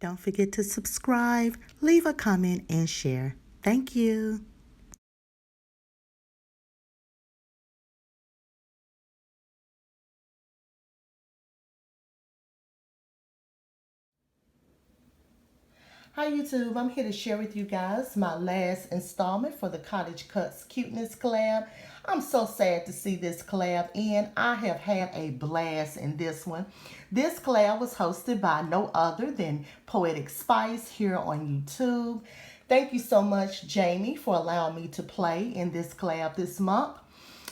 Don't forget to subscribe, leave a comment, and share. Thank you. Hi YouTube, I'm here to share with you guys my last installment for the Cottage Cutz Cuteness Collab. I'm so sad to see this collab end. I have had a blast in this one. This collab was hosted by no other than Poetspice here on YouTube. Thank you so much, Jamie, for allowing me to play in this collab this month.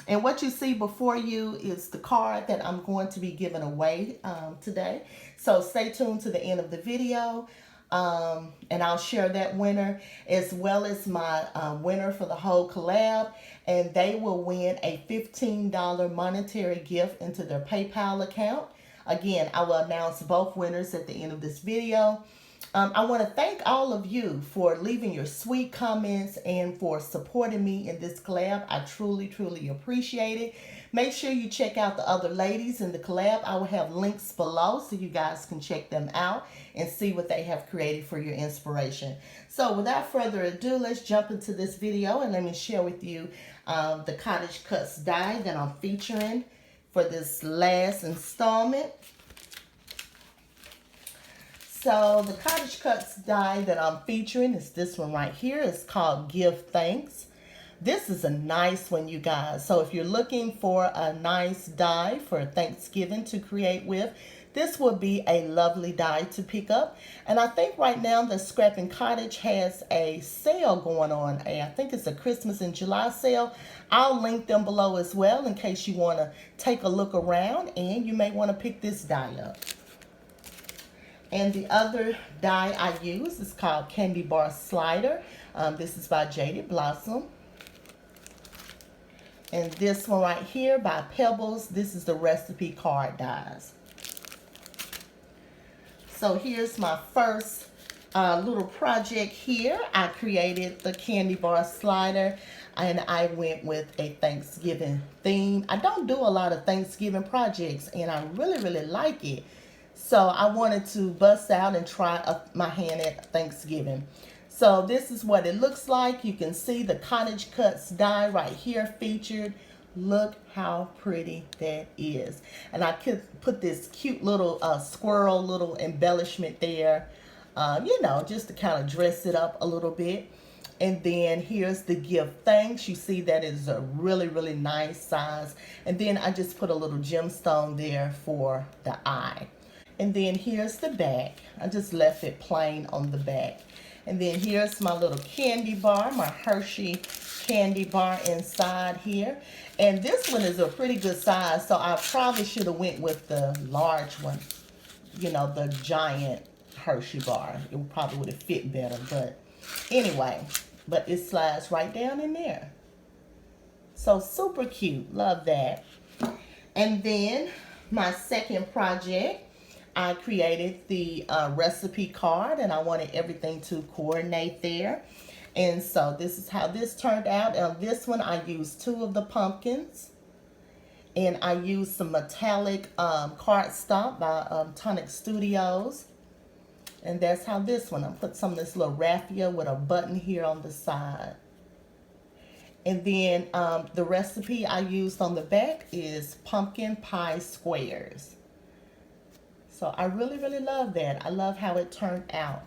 And what you see before you is the card that I'm going to be giving away today. So stay tuned to the end of the video. And I'll share that winner as well as my winner for the whole collab, and they will win a $15 monetary gift into their PayPal account. Again, I will announce both winners at the end of this video. I want to thank all of you for leaving your sweet comments and for supporting me in this collab. I truly, truly appreciate it. Make sure you check out the other ladies in the collab. I will have links below so you guys can check them out and see what they have created for your inspiration. So without further ado, let's jump into this video and let me share with you the Cottage Cutz die that I'm featuring for this last installment. So the Cottage Cutz die that I'm featuring is this one right here. It's called Give Thanks. This is a nice one, you guys. So if you're looking for a nice die for Thanksgiving to create with, this would be a lovely die to pick up. And I think right now the Scrapping Cottage has a sale going on. I think it's a Christmas in July sale. I'll link them below as well in case you want to take a look around, and you may want to pick this die up. And the other die I use is called Candy Bar Slider. This is by Jaded Blossom. And this one right here by Pebbles, this is the recipe card dies. So here's my first little project here. I created the Candy Bar Slider, and I went with a Thanksgiving theme. I don't do a lot of Thanksgiving projects, and I really, really like it. So I wanted to bust out and try my hand at Thanksgiving. So this is what it looks like. You can see the Cottage Cutz die right here featured. Look how pretty that is. And I could put this cute little squirrel little embellishment there, you know, just to kind of dress it up a little bit. And then here's the Give Thanks. You see that is a really, really nice size. And then I just put a little gemstone there for the eye. And then here's the back. I just left it plain on the back. And then here's my little candy bar, my Hershey candy bar inside here. And this one is a pretty good size, so I probably should have went with the large one, you know, the giant Hershey bar. It probably would have fit better, but anyway, but it slides right down in there. So super cute, love that. And then my second project, I created the recipe card, and I wanted everything to coordinate there. And so this is how this turned out. On this one, I used 2 of the pumpkins. And I used some metallic cardstock by Tonic Studios. And that's how this one, I put some of this little raffia with a button here on the side. And then the recipe I used on the back is pumpkin pie squares. So I really, really love that. I love how it turned out.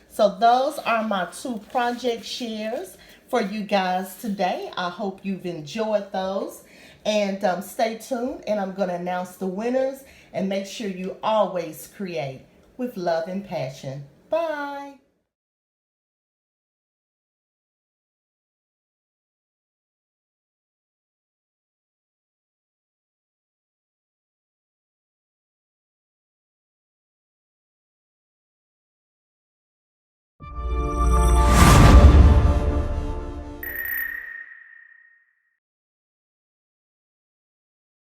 So those are my 2 project shares for you guys today. I hope you've enjoyed those. And stay tuned, and I'm going to announce the winners. And make sure you always create with love and passion. Bye.